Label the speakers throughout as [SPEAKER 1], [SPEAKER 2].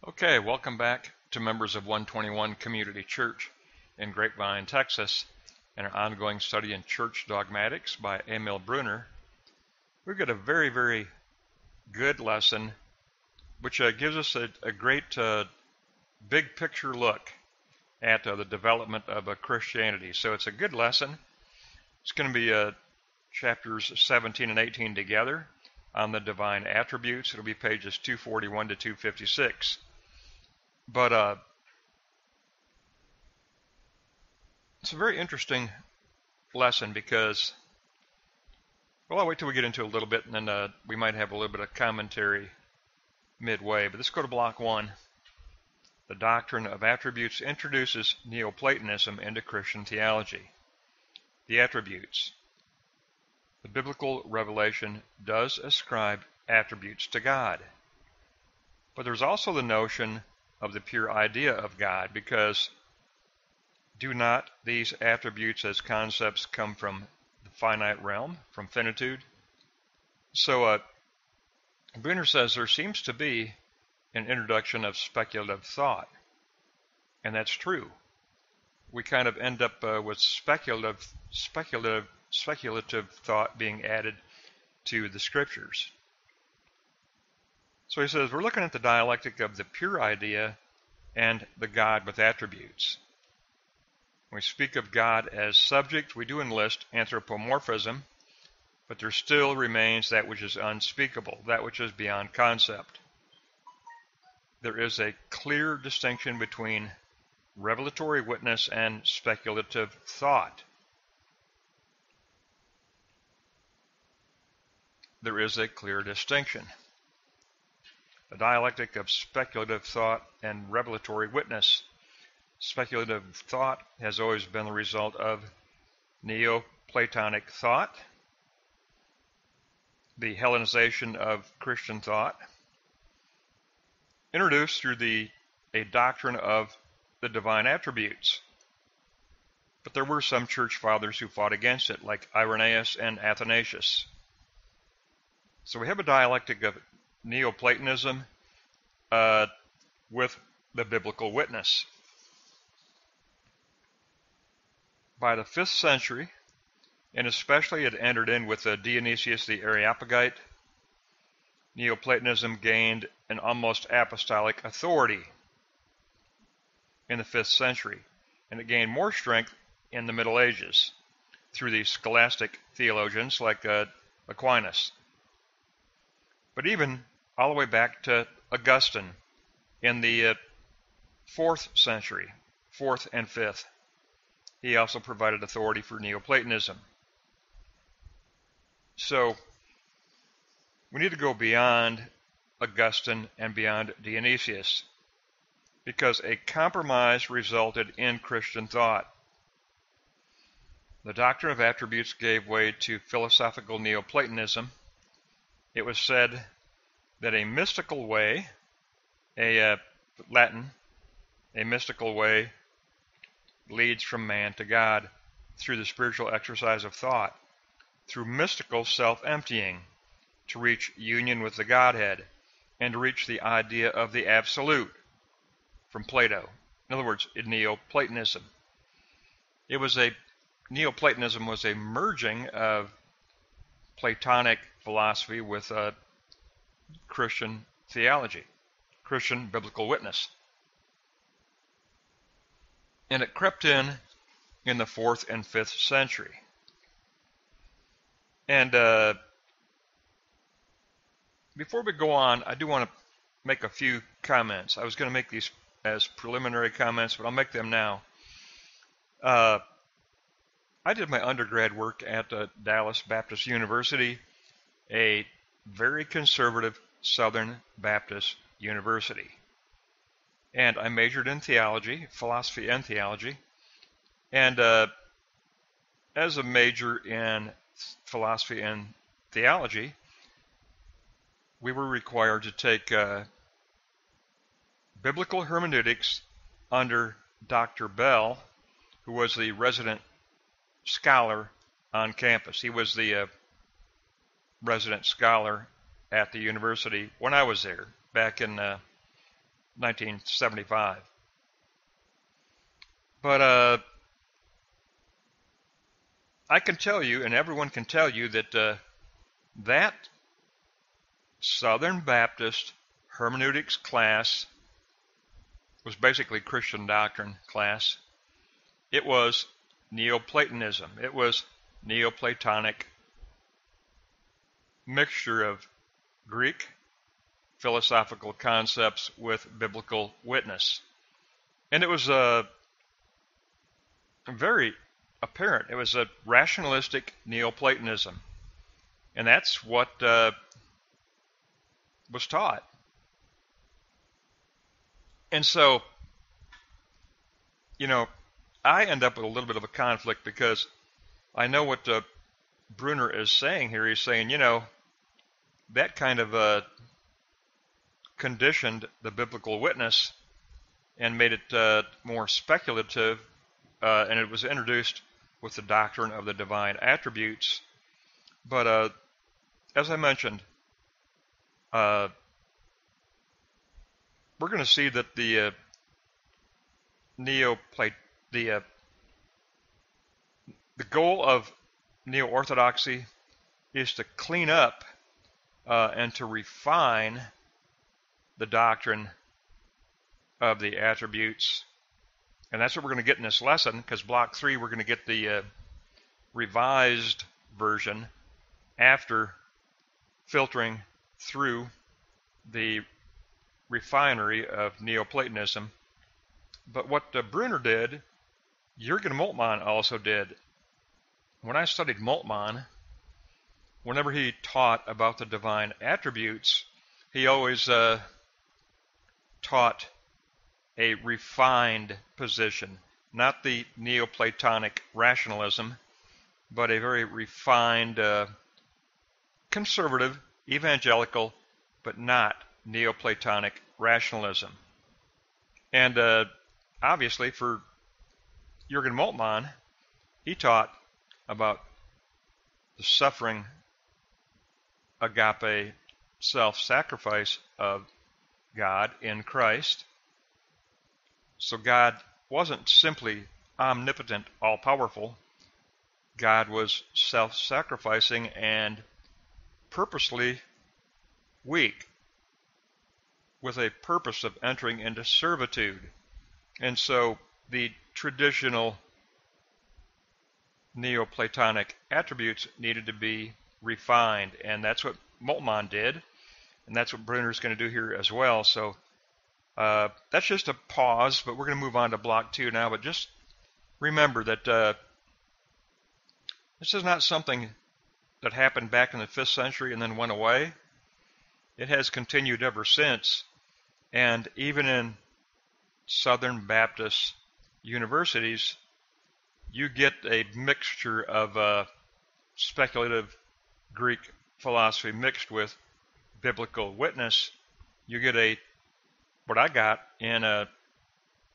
[SPEAKER 1] Okay, welcome back to members of 121 Community Church in Grapevine, Texas, and our ongoing study in Church Dogmatics by Emil Brunner. We've got a very good lesson which gives us a great big picture look at the development of Christianity. So it's a good lesson. It's going to be chapters 17 and 18 together on the divine attributes. It'll be pages 241 to 256. But it's a very interesting lesson because, well, I'll wait till we get into it a little bit, and then we might have a little bit of commentary midway. But let's go to block 1. The doctrine of attributes introduces Neoplatonism into Christian theology. The attributes. The biblical revelation does ascribe attributes to God. But there's also the notion of the pure idea of God, because do not these attributes as concepts come from the finite realm, from finitude? So Brunner says there seems to be an introduction of speculative thought, and that's true. We kind of end up with speculative thought being added to the scriptures. So he says we're looking at the dialectic of the pure idea and the God with attributes. When we speak of God as subject, we do enlist anthropomorphism, but there still remains that which is unspeakable, that which is beyond concept. There is a clear distinction between revelatory witness and speculative thought. There is a clear distinction. The dialectic of speculative thought and revelatory witness. Speculative thought has always been the result of Neo-Platonic thought, the Hellenization of Christian thought, introduced through a doctrine of the divine attributes. But there were some church fathers who fought against it, like Irenaeus and Athanasius. So we have a dialectic of Neoplatonism with the biblical witness. By the 5th century, and especially it entered in with Dionysius the Areopagite, Neoplatonism gained an almost apostolic authority in the 5th century, and it gained more strength in the Middle Ages through the scholastic theologians like Aquinas. But even all the way back to Augustine in the 4th century, 4th and 5th, he also provided authority for Neoplatonism. So we need to go beyond Augustine and beyond Dionysius, because a compromise resulted in Christian thought. The doctrine of attributes gave way to philosophical Neoplatonism. It was said that a mystical way, Latin, a mystical way leads from man to God through the spiritual exercise of thought, through mystical self-emptying, to reach union with the Godhead, and to reach the idea of the absolute from Plato. In other words, in Neoplatonism. Neoplatonism was a merging of Platonic philosophy with Christian theology, Christian biblical witness. And it crept in the 4th and 5th century. And before we go on, I do want to make a few comments. I was going to make these as preliminary comments, but I'll make them now. I did my undergrad work at Dallas Baptist University, a very conservative Southern Baptist university. And I majored in theology, philosophy and theology. And as a major in philosophy and theology, we were required to take biblical hermeneutics under Dr. Bell, who was the resident scholar on campus. He was the resident scholar at the university when I was there back in 1975. But I can tell you, and everyone can tell you, that that Southern Baptist hermeneutics class was basically Christian doctrine class. It was Neoplatonism. It was Neoplatonic mixture of Greek philosophical concepts with biblical witness. And it was very apparent. It was a rationalistic Neoplatonism. And that's what was taught. And so, I end up with a little bit of a conflict because I know what Brunner is saying here. He's saying, that kind of conditioned the biblical witness and made it more speculative, and it was introduced with the doctrine of the divine attributes. But as I mentioned, we're going to see that the goal of neo-orthodoxy is to clean up and to refine the doctrine of the attributes. And that's what we're going to get in this lesson, because block 3 we're going to get the revised version after filtering through the refinery of Neoplatonism. But what Brunner did, Jürgen Moltmann also did. When I studied Moltmann, whenever he taught about the divine attributes, he always taught a refined position, not the Neoplatonic rationalism, but a very refined, conservative, evangelical, but not Neoplatonic rationalism. And obviously for Jürgen Moltmann, he taught about the suffering agape self-sacrifice of God in Christ. So God wasn't simply omnipotent, all-powerful. God was self-sacrificing and purposely weak, with a purpose of entering into servitude. And so the traditional Neoplatonic attributes needed to be refined, and that's what Moltmann did, and that's what Brunner's going to do here as well. So that's just a pause, but we're going to move on to block 2 now. But just remember that this is not something that happened back in the 5th century and then went away. It has continued ever since, and even in Southern Baptist universities, you get a mixture of speculative Greek philosophy mixed with biblical witness. You get what I got in the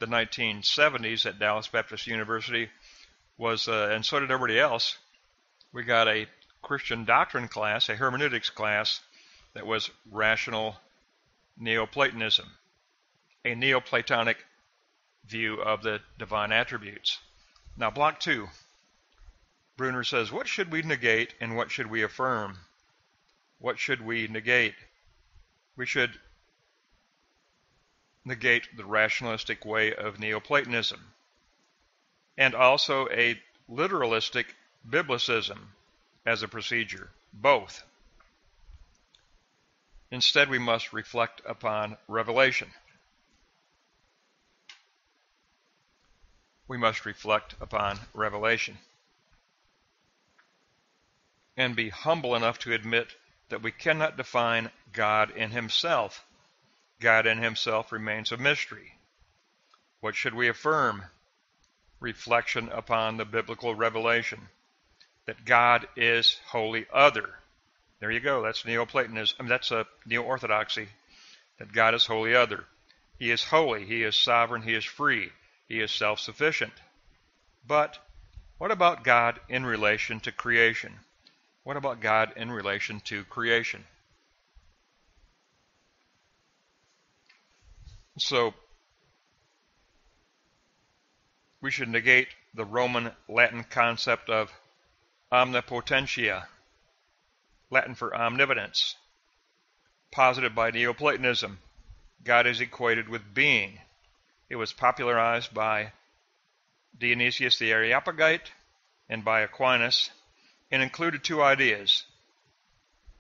[SPEAKER 1] 1970s at Dallas Baptist University was, and so did everybody else, we got a Christian doctrine class, a hermeneutics class, that was rational Neoplatonism, a Neoplatonic view of the divine attributes. Now, block 2, Brunner says, what should we negate and what should we affirm? What should we negate? We should negate the rationalistic way of Neoplatonism, and also a literalistic biblicism as a procedure, both. Instead, we must reflect upon revelation. We must reflect upon revelation and be humble enough to admit that we cannot define God in himself. God in himself remains a mystery. What should we affirm? Reflection upon the biblical revelation, that God is wholly other. There you go, that's Neoplatonism. That's a Neo-Orthodoxy, that God is wholly other. He is holy, he is sovereign, he is free, he is self-sufficient. But what about God in relation to creation? What about God in relation to creation? So we should negate the Roman Latin concept of omnipotentia, Latin for omnipotence, posited by Neoplatonism. God is equated with being. It was popularized by Dionysius the Areopagite and by Aquinas, and included two ideas: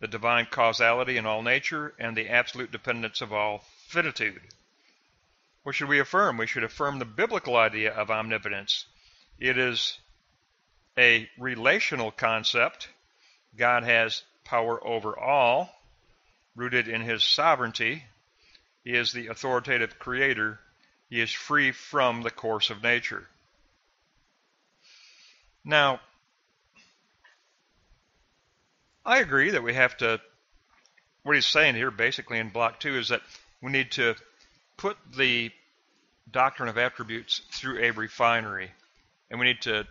[SPEAKER 1] the divine causality in all nature and the absolute dependence of all finitude. What should we affirm? We should affirm the biblical idea of omnipotence. It is a relational concept. God has power over all, rooted in his sovereignty. He is the authoritative creator. He is free from the course of nature. Now, I agree that we have to, what he's saying here basically in Block 2 is that we need to put the doctrine of attributes through a refinery, and we need to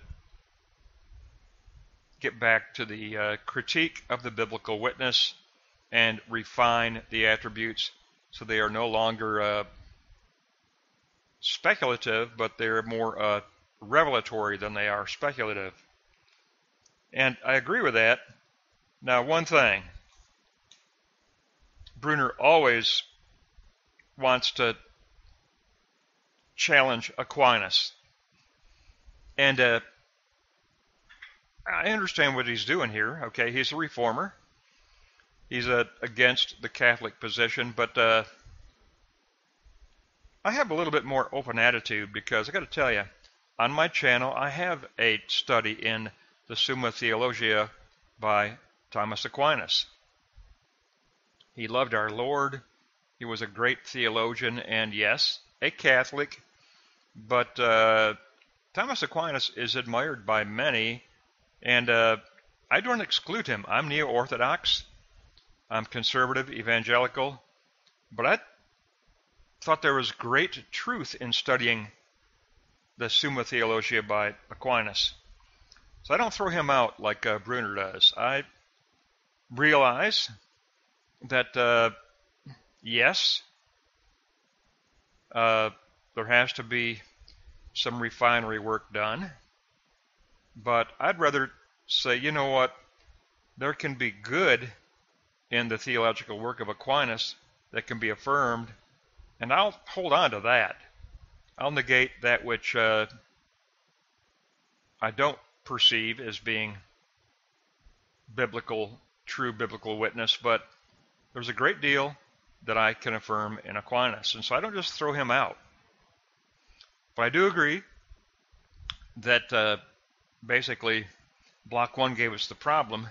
[SPEAKER 1] get back to the critique of the biblical witness and refine the attributes so they are no longer speculative, but they're more revelatory than they are speculative. And I agree with that. Now, one thing, Brunner always wants to challenge Aquinas. And I understand what he's doing here. Okay, he's a reformer. He's against the Catholic position, but I have a little bit more open attitude because I got to tell you, on my channel I have a study in the Summa Theologia by Thomas Aquinas. He loved our Lord. He was a great theologian, and yes, a Catholic, but Thomas Aquinas is admired by many, and I don't exclude him. I'm neo-Orthodox. I'm conservative, evangelical, but I thought there was great truth in studying the Summa Theologia by Aquinas. So I don't throw him out like Brunner does. I realize that, yes, there has to be some refinery work done, but I'd rather say, you know what, there can be good in the theological work of Aquinas that can be affirmed, and I'll hold on to that. I'll negate that which I don't perceive as being biblical, true biblical witness, but there's a great deal that I can affirm in Aquinas, and so I don't just throw him out. But I do agree that basically Block 1 gave us the problem.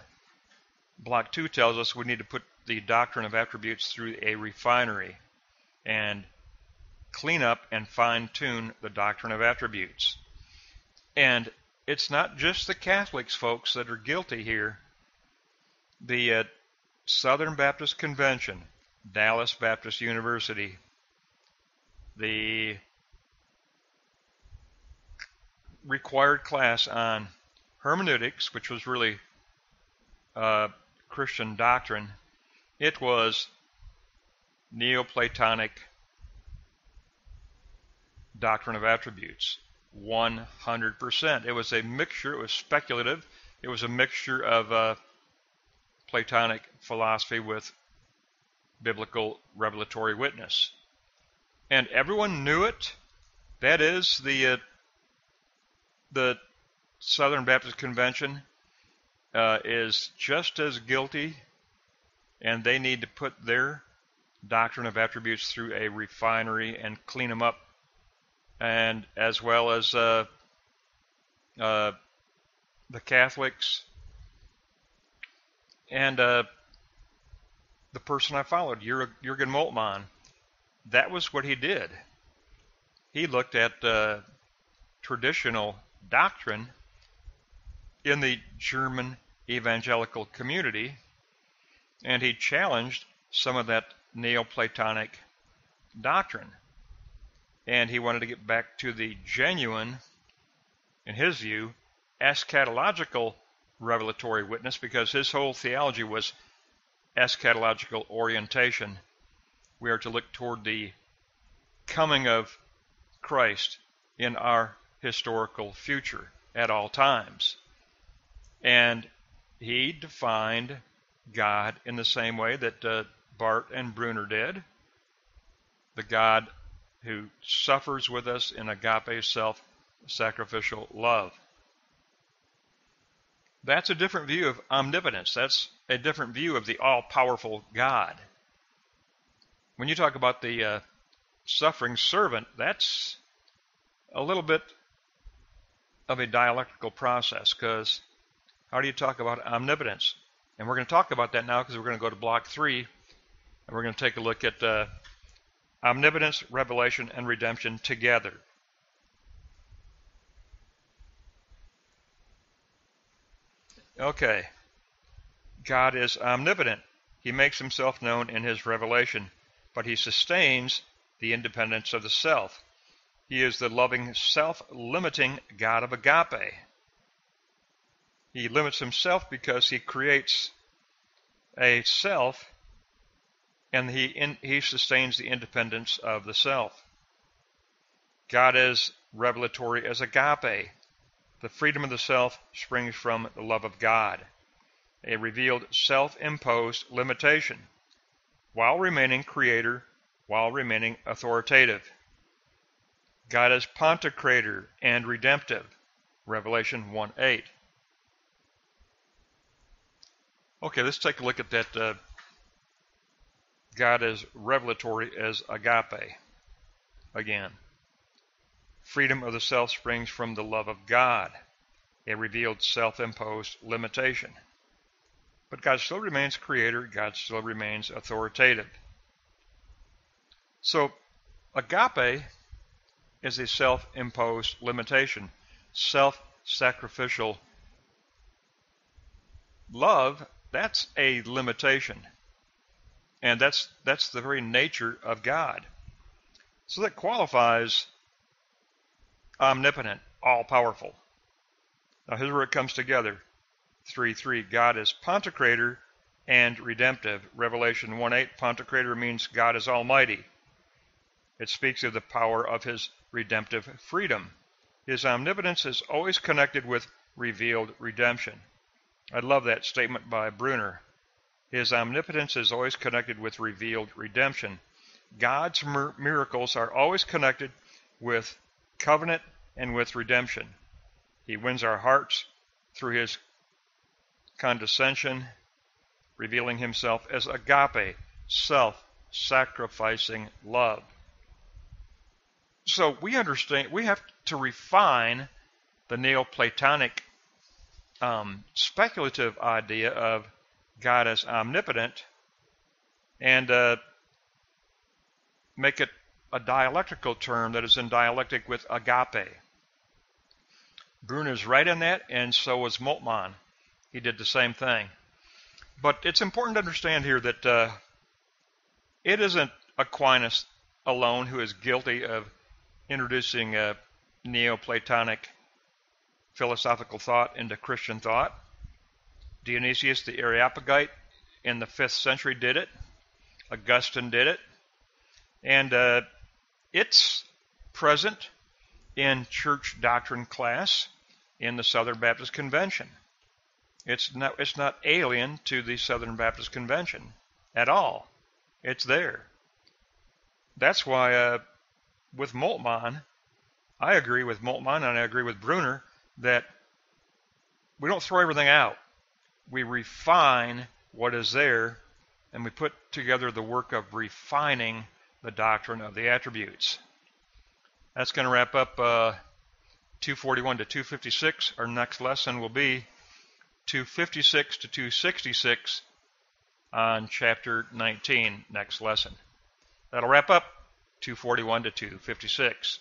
[SPEAKER 1] Block 2 tells us we need to put the doctrine of attributes through a refinery and clean up and fine-tune the doctrine of attributes. And it's not just the Catholics, folks, that are guilty here. The Southern Baptist Convention, Dallas Baptist University, the required class on hermeneutics, which was really Christian doctrine, it was Neo-Platonic doctrine of attributes, 100%. It was a mixture, it was speculative, it was a mixture of Platonic philosophy with biblical revelatory witness. And everyone knew it. That is, the Southern Baptist Convention is just as guilty, and they need to put their doctrine of attributes through a refinery and clean them up, and as well as the Catholics and the person I followed, Jürgen Moltmann. That was what he did. He looked at traditional doctrine in the German evangelical community, and he challenged some of that Neoplatonic doctrine. And he wanted to get back to the genuine, in his view, eschatological revelatory witness, because his whole theology was eschatological orientation. We are to look toward the coming of Christ in our historical future at all times. And he defined God in the same way that Barth and Brunner did, the God who suffers with us in agape self-sacrificial love. That's a different view of omnipotence. That's a different view of the all-powerful God. When you talk about the suffering servant, that's a little bit of a dialectical process, because how do you talk about omnipotence? And we're going to talk about that now, because we're going to go to block 3, and we're going to take a look at omnipotence, revelation, and redemption together. Okay. God is omnipotent. He makes himself known in his revelation, but he sustains the independence of the self. He is the loving, self-limiting God of agape. He limits himself because he creates a self, and he sustains the independence of the self. God is revelatory as agape. The freedom of the self springs from the love of God, a revealed self-imposed limitation, while remaining creator, while remaining authoritative. God is Pantocrator and redemptive, Revelation 1:8. Okay, let's take a look at that. God is revelatory as agape. Again, freedom of the self springs from the love of God, a revealed self-imposed limitation. But God still remains creator, God still remains authoritative. So, agape is a self-imposed limitation. Self-sacrificial love, that's a limitation. And that's the very nature of God. So that qualifies omnipotent, all-powerful. Now here's where it comes together. 3:3, God is Pantocrator and redemptive. Revelation 1:8, Pantocrator means God is almighty. It speaks of the power of his redemptive freedom. His omnipotence is always connected with revealed redemption. I love that statement by Brunner. His omnipotence is always connected with revealed redemption. God's miracles are always connected with covenant and with redemption. He wins our hearts through his condescension, revealing himself as agape, self-sacrificing love. So we understand, we have to refine the Neoplatonic speculative idea of God as omnipotent and make it a dialectical term that is in dialectic with agape. Brunner's right in that, and so was Moltmann. He did the same thing. But it's important to understand here that it isn't Aquinas alone who is guilty of introducing Neoplatonic philosophical thought into Christian thought. Dionysius the Areopagite in the 5th century did it. Augustine did it. And it's present in church doctrine class in the Southern Baptist Convention. It's not alien to the Southern Baptist Convention at all. It's there. That's why with Moltmann, I agree with Moltmann and I agree with Brunner that we don't throw everything out. We refine what is there, and we put together the work of refining the doctrine of the attributes. That's going to wrap up 241 to 256. Our next lesson will be 256 to 266 on chapter 19, next lesson. That'll wrap up 241 to 256.